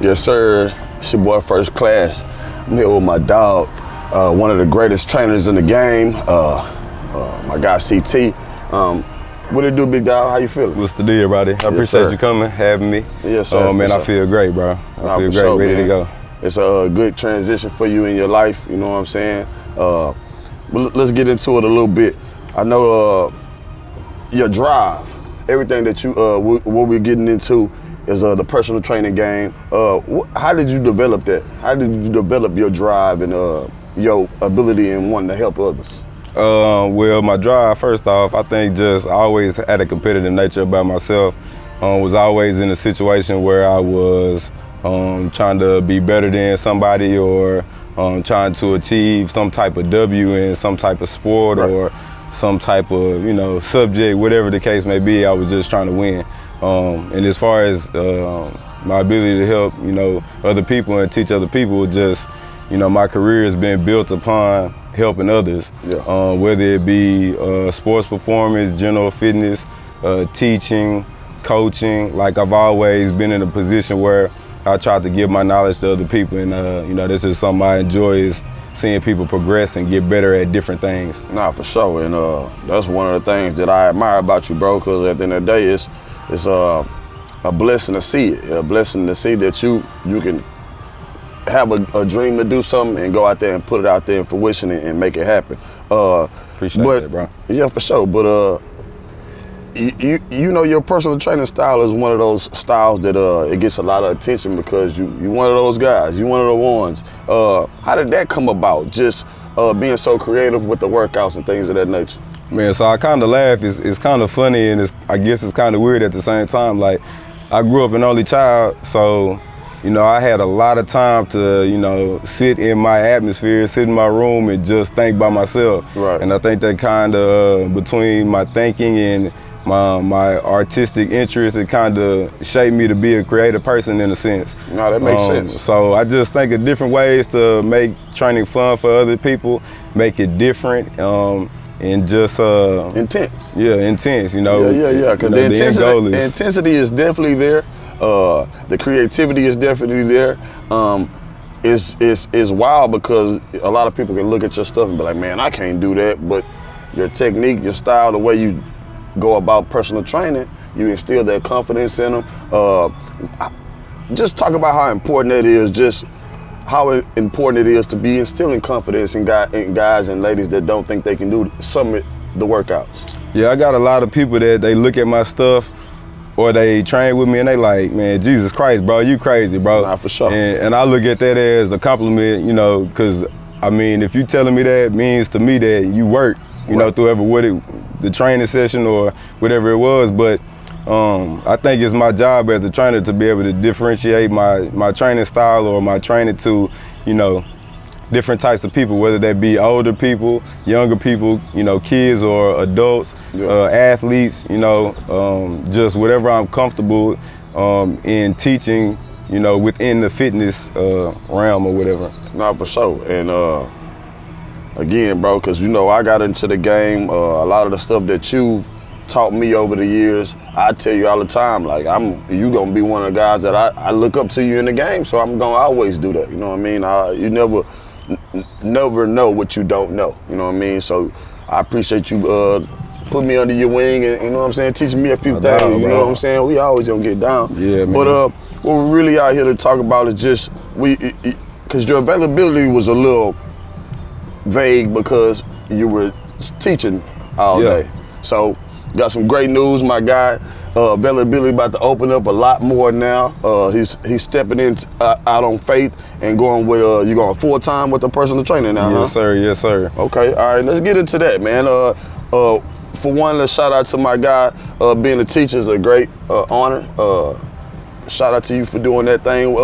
Yes, sir. It's your boy First Class. I'm here with my dog, one of the greatest trainers in the game, my guy CT. What it do, big dog? How you feeling? What's the deal, buddy? I appreciate you coming, having me. Yes, sir. Man, sure. I feel great, bro. I feel great, sure, ready man. to go. It's a good transition for you in your life, you know what I'm saying? But let's get into it a little bit. I know your drive, everything that you, what we're getting into is the personal training game. How did you develop that? How did you develop your drive and your ability in wanting to help others? Well, my drive, first off, I think just I always had a competitive nature about myself. Was always in a situation where I was trying to be better than somebody or trying to achieve some type of W in some type of sport or some type of, subject, whatever the case may be. I was just trying to win. And as far as my ability to help, other people and teach other people, just, my career has been built upon helping others, whether it be sports performance, general fitness, teaching, coaching. Like I've always been in a position where I try to give my knowledge to other people, and this is something I enjoy, is seeing people progress and get better at different things. Nah, for sure, and that's one of the things that I admire about you, bro, because at the end of the day, it's a blessing to see it, a blessing to see that you can have a dream to do something and go out there and put it out there in fruition and make it happen. Appreciate that, bro. Yeah, for sure, but your personal training style is one of those styles that it gets a lot of attention because you one of those guys, you one of the ones. How did that come about? Just being so creative with the workouts and things of that nature. Man, so I kind of laugh. It's kind of funny, and I guess it's kind of weird at the same time. Like, I grew up an only child, so I had a lot of time to sit in my atmosphere, sit in my room, and just think by myself. Right. And I think that kind of between my thinking and my artistic interests, it kind of shaped me to be a creative person in a sense. No, that makes sense. So I just think of different ways to make training fun for other people, make it different, and just intense. Yeah, intense. Yeah. Because the intensity is definitely there. The creativity is definitely there. It's wild because a lot of people can look at your stuff and be like, man, I can't do that. But your technique, your style, the way you go about personal training, you instill that confidence in them. Just talk about how important that is, just how important it is to be instilling confidence in guys and ladies that don't think they can do some of the workouts. Yeah, I got a lot of people that they look at my stuff or they train with me and they like, man, Jesus Christ, bro, you crazy, bro. Nah, for sure. And I look at that as a compliment, because if you telling me that, it means to me that you work, through the training session or whatever it was. But I think it's my job as a trainer to be able to differentiate my training style or my training to, different types of people, whether that be older people, younger people, kids or adults, athletes, just whatever I'm comfortable in teaching, within the fitness realm or whatever. Nah, for sure. And again, bro, because I got into the game, a lot of the stuff that you've taught me over the years, I tell you all the time, like you gonna be one of the guys that I look up to you in the game, so I'm gonna always do that. You know what I mean? You never know what you don't know. You know what I mean? So I appreciate you putting me under your wing and teaching me a few things. You know what I'm saying? We always gonna get down. Yeah, man. But what we're really out here to talk about is just because your availability was a little vague because you were teaching all day. So got some great news, my guy. Availability about to open up a lot more now. He's stepping in out on faith and going with you going full time with the personal trainer now. Yes, sir. Yes, sir. Okay. All right. Let's get into that, man. For one, let's shout out to my guy. Being a teacher is a great honor. Shout out to you for doing that thing.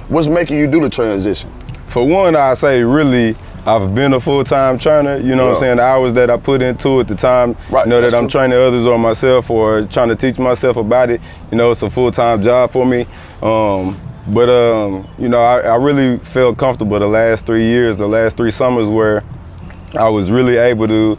What's making you do the transition? For one, I say really, I've been a full-time trainer, what I'm saying, the hours that I put into it, the time, that I'm training others or myself or trying to teach myself about it, it's a full-time job for me. But I really felt comfortable the last 3 years, the last 3 summers where I was really able to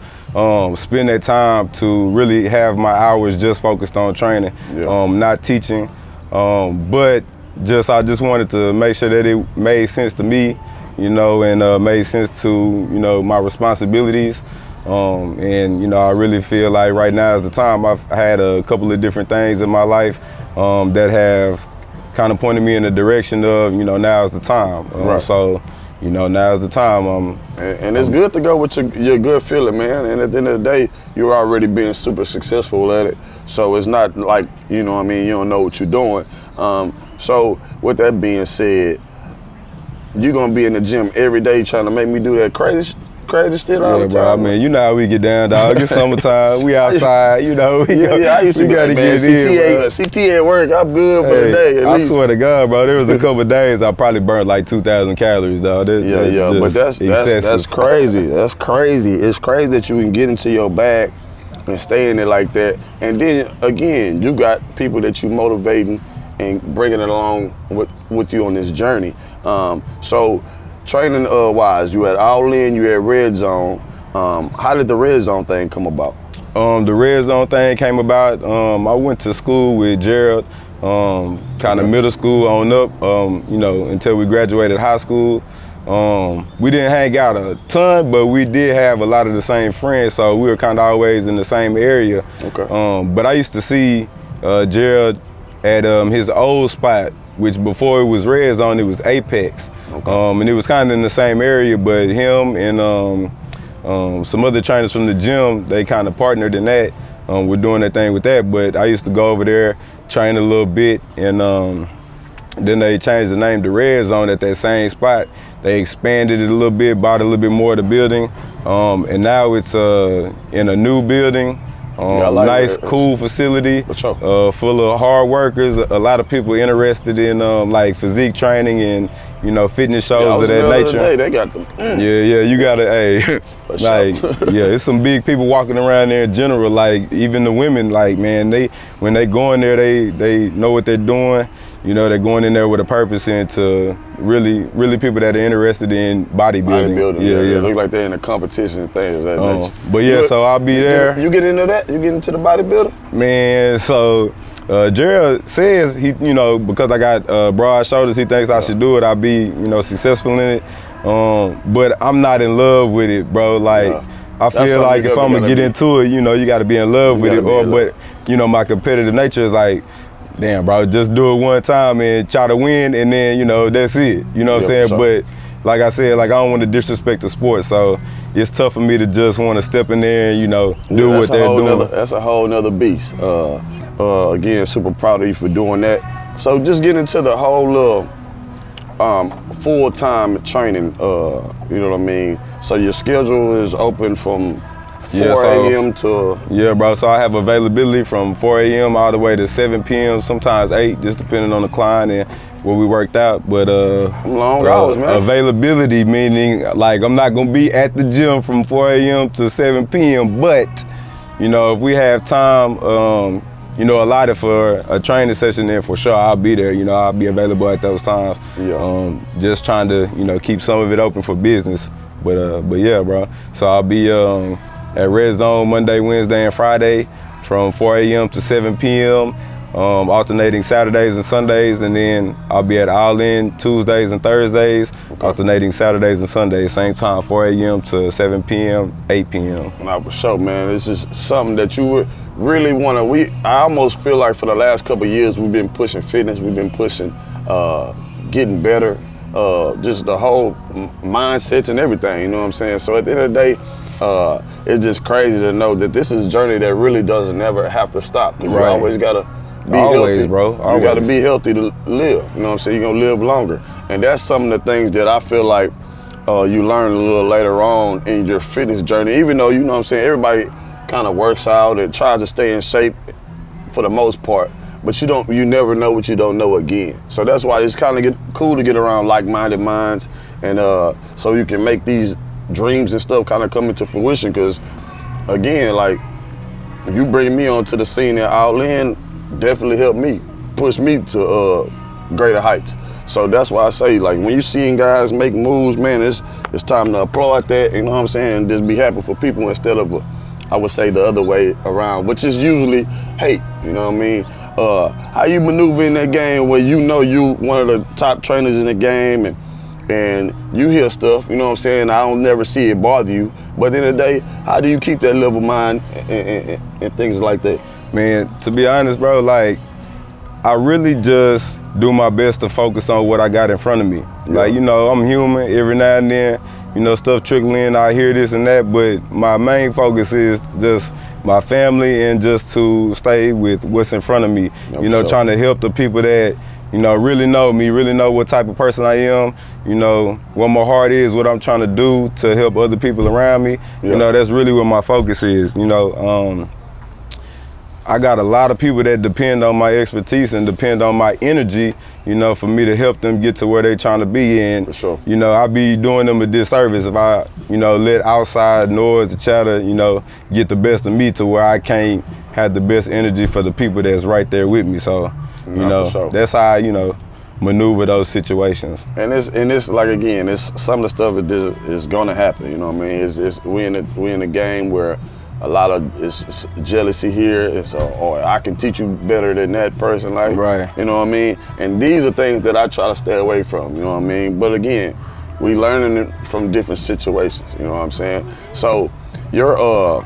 spend that time to really have my hours just focused on training, not teaching. But I just wanted to make sure that it made sense to me, you know, and made sense to, you know, my responsibilities. And, you know, I really feel like right now is the time. I've had a couple of different things in my life that have kind of pointed me in the direction of, you know, now's the time. Right. So, you know, now's the time. And it's good to go with your good feeling, man. And at the end of the day, you're already being super successful at it. So it's not like, you know what I mean, you don't know what you're doing. So with that being said, you're going to be in the gym every day trying to make me do that crazy shit all the time. Bro, I mean, you know how we get down, dog. It's summertime. We outside, you know. I used to gotta get CTA at work. I'm good for the day. At least. I swear to God, bro. There was a couple of days I probably burnt like 2,000 calories, dog. But that's crazy. That's crazy. It's crazy that you can get into your bag and stay in it like that. And then again, you got people that you motivating and bringing it along with you on this journey. So. Training wise, you at All In, you at Red Zone. How did the Red Zone thing come about? The Red Zone thing came about, I went to school with Gerald, kind of middle school on up, you know, until we graduated high school. We didn't hang out a ton, but we did have a lot of the same friends, so we were kind of always in the same area. Okay. But I used to see Gerald at his old spot, which before it was Red Zone, it was Apex. Okay. And it was kind of in the same area, but him and some other trainers from the gym, they kind of partnered in that. We're doing that thing with that, but I used to go over there, train a little bit, and then they changed the name to Red Zone at that same spot. They expanded it a little bit, bought a little bit more of the building, and now it's in a new building. Nice, cool facility, full of hard workers. A lot of people interested in like physique training and, you know, fitness shows of that nature. They got them. Yeah, you gotta, like, it's some big people walking around there in general. Like even the women, like, man, when they go in there, they know what they're doing. You know, they're going in there with a purpose and to really people that are interested in bodybuilding. Yeah. Look like they're in a competition and things of that nature. But yeah, so I'll be there. You get into that? You get into the bodybuilder? Man, so Gerald says he, you know, because I got broad shoulders, he thinks I should do it. I'll be, you know, successful in it. But I'm not in love with it, bro. Like, I feel like if I'm gonna get into it, you know, you gotta be in love with it. But, you know, my competitive nature is like, damn, bro, just do it one time and try to win, and then, you know, that's it. You know what I'm saying? Sure. But like I said, like, I don't want to disrespect the sport, so it's tough for me to just want to step in there and, you know, do what they're doing. That's a whole nother beast. Again, super proud of you for doing that. So just get into the whole full-time training, you know what I mean? So your schedule is open from 4 a.m. to... Yeah, bro, so I have availability from 4 a.m. all the way to 7 p.m., sometimes 8, just depending on the client and where we worked out. But long hours, man. Availability meaning, like, I'm not gonna be at the gym from 4 a.m. to 7 p.m., but, you know, if we have time, you know, allotted for a training session, then for sure I'll be there. You know, I'll be available at those times. Yeah. Just trying to, you know, keep some of it open for business. But yeah, bro. So I'll be at Red Zone Monday, Wednesday, and Friday from 4 a.m. to 7 p.m., alternating Saturdays and Sundays, and then I'll be at All In Tuesdays and Thursdays, alternating Saturdays and Sundays, same time, 4 a.m. to 7 p.m., 8 p.m. Nah, for sure, man. This is something that you would really want to, I almost feel like for the last couple of years, we've been pushing fitness, we've been pushing getting better, just the whole mindsets and everything, you know what I'm saying? So at the end of the day, it's just crazy to know that this is a journey that really doesn't ever have to stop. You always gotta be healthy, bro. You gotta be healthy to live. You know what I'm saying? You're gonna live longer, and that's some of the things that I feel like you learn a little later on in your fitness journey. Even though, you know what I'm saying, everybody kind of works out and tries to stay in shape for the most part, but you never know what you don't know again. So that's why it's kind of cool to get around like-minded minds, and so you can make these dreams and stuff kind of come into fruition. Because again, like, if you bring me onto the scene at All In, definitely helped me, push me to greater heights. So that's why I say, like, when you seeing guys make moves, man, it's time to applaud that, you know what I'm saying, and just be happy for people instead of, I would say, the other way around, which is usually hate, you know what I mean? How you maneuver in that game where you know you one of the top trainers in the game and you hear stuff, you know what I'm saying? I don't never see it bother you. But at the end of the day, how do you keep that level mind and things like that? Man, to be honest, bro, like, I really just do my best to focus on what I got in front of me. Yeah. Like, you know, I'm human. Every now and then, you know, stuff trickle in, I hear this and that, but my main focus is just my family and just to stay with what's in front of me. You know, trying to help the people that, you know, really know me, really know what type of person I am, you know, what my heart is, what I'm trying to do to help other people around me. Yeah. You know, that's really what my focus is, you know. I got a lot of people that depend on my expertise and depend on my energy, you know, for me to help them get to where they're trying to be. And, For sure. you know, I be doing them a disservice if I, you know, let outside noise, the chatter, you know, get the best of me to where I can't have the best energy for the people that's right there with me. So, you know, sure. that's how I, you know, maneuver those situations. And it's like, again, it's some of the stuff that is gonna happen. You know what I mean? We in a game where a lot of it's jealousy here. It's or I can teach you better than that person. Like, Right. You know what I mean? And these are things that I try to stay away from. You know what I mean? But again, we learning it from different situations. You know what I'm saying? So your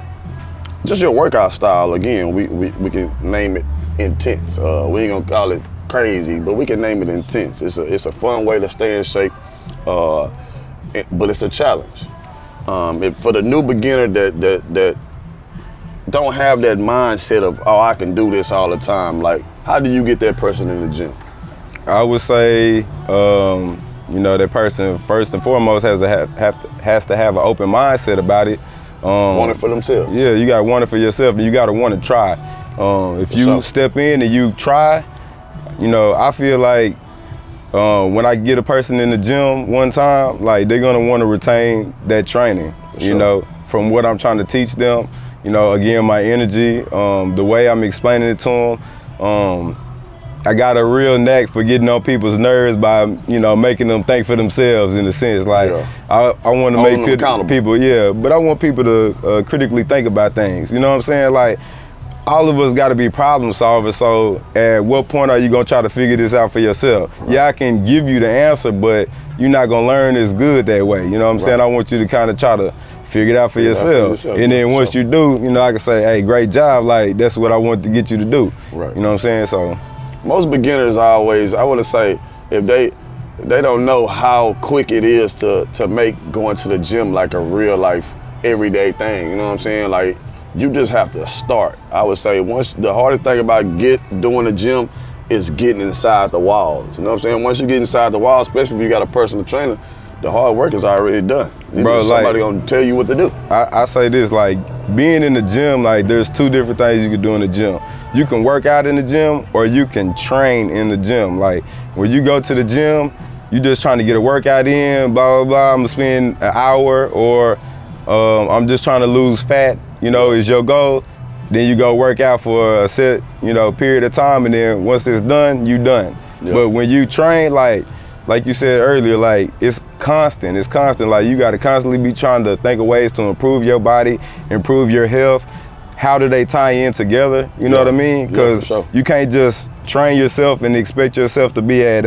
just your workout style. Again, we can name it intense. We ain't gonna call it crazy, but we can name it intense. It's a fun way to stay in shape, but it's a challenge. For the new beginner that don't have that mindset of, oh, I can do this all the time, like, how do you get that person in the gym? I would say, you know, that person first and foremost has to have an open mindset about it. Want it for themselves. Yeah, you gotta want it for yourself, and you gotta want to try. If you step in and you try, you know, I feel like when I get a person in the gym one time, like, they're gonna want to retain that training. You know, from what I'm trying to teach them. You know, again, my energy, the way I'm explaining it to them. I got a real knack for getting on people's nerves by, you know, making them think for themselves in a sense. Like, I want to make people, but I want people to critically think about things. You know what I'm saying? Like, all of us got to be problem solvers. So at what point are you going to try to figure this out for yourself? Right. Yeah, I can give you the answer, but you're not going to learn as good that way. You know what I'm saying? I want you to kind of try to figure it out for yourself. And then once you do, you know, I can say, hey, great job. Like, that's what I want to get you to do. Right. You know what I'm saying? So most beginners always, I want to say, if they don't know how quick it is to make going to the gym like a real life everyday thing. You know what I'm saying? Like, you just have to start. I would say the hardest thing about doing the gym is getting inside the walls. You know what I'm saying? Once you get inside the walls, especially if you got a personal trainer, the hard work is already done. Bro, somebody gonna tell you what to do. I say this, like, being in the gym, like, there's two different things you can do in the gym. You can work out in the gym or you can train in the gym. Like, when you go to the gym, you just trying to get a workout in, blah, blah, blah. I'm gonna spend an hour, or I'm just trying to lose fat, you know, is your goal. Then you go work out for a set, you know, period of time, and then once it's done, you done. Yep. But when you train, like you said earlier, like, it's constant. It's constant. Like, you got to constantly be trying to think of ways to improve your body, improve your health. How do they tie in together? You know what I mean? Because you can't just train yourself and expect yourself to be at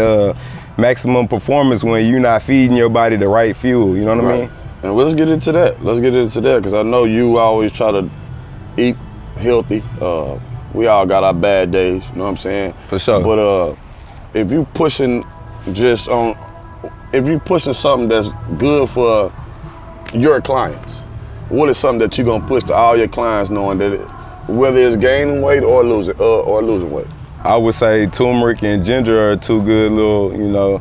maximum performance when you're not feeding your body the right fuel. You know what I mean? And let's get into that. Let's get into that, because I know you always try to eat healthy. We all got our bad days. You know what I'm saying? For sure. But if you pushing something that's good for your clients, what is something that you're gonna push to all your clients, knowing that whether it's gaining weight or losing weight? I would say turmeric and ginger are two good little, you know,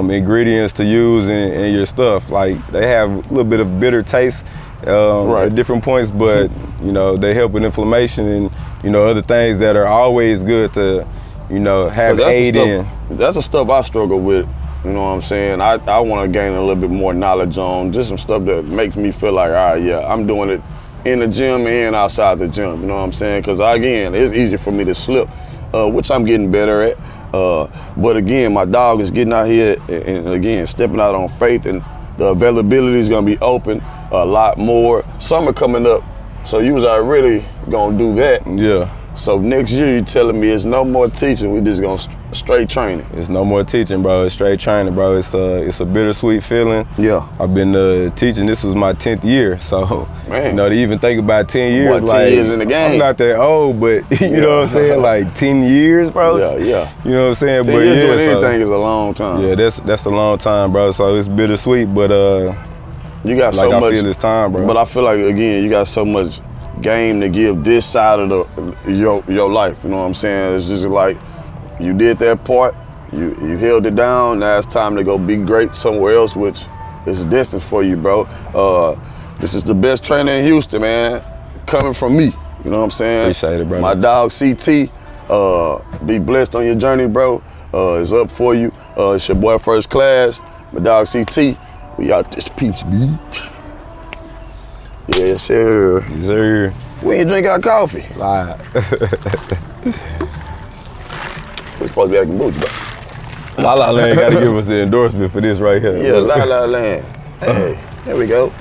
ingredients to use in your stuff. Like, they have a little bit of bitter taste at different points, but, you know, they help with inflammation and, you know, other things that are always good to, you know, have aid in. That's the stuff I struggle with. You know what I'm saying? I want to gain a little bit more knowledge on just some stuff that makes me feel like, all right, yeah, I'm doing it in the gym and outside the gym. You know what I'm saying? Because, again, it's easier for me to slip, which I'm getting better at. But, again, my dog is getting out here and, again, stepping out on faith, and the availability is going to be open a lot more. Summer coming up, so you was already going to do that. Yeah. So next year you telling me it's no more teaching, we just gonna straight training. It's no more teaching, bro. It's straight training, bro. It's a bittersweet feeling. Yeah. I've been teaching. This was my 10th year, so Man. you know to even think about 10 years. Boy, 10 like, years in the game. I'm not that old, but you know what I'm saying. Like 10 years, bro. Yeah. You know what I'm saying. 10 but years yeah, doing so, anything is a long time. yeah, that's a long time, bro. So it's bittersweet, but you got like so much. I feel it's time, bro. But I feel like again, you got so much game to give this side of your life. You know what I'm saying? It's just like you did that part, you held it down. Now it's time to go be great somewhere else, which is destined for you, bro. This is the best trainer in Houston, man. Coming from me. You know what I'm saying? Appreciate it, bro. My dog CT. Be blessed on your journey, bro. It's up for you. It's your boy Firstklass. My dog CT. We out this piece, bitch. Yeah, sure. Yes, sir. We ain't drink our coffee. Lie. We're supposed to be acting bougie, bro. La La Land got to give us the endorsement for this right here. Yeah, La La Land. Hey, there we go.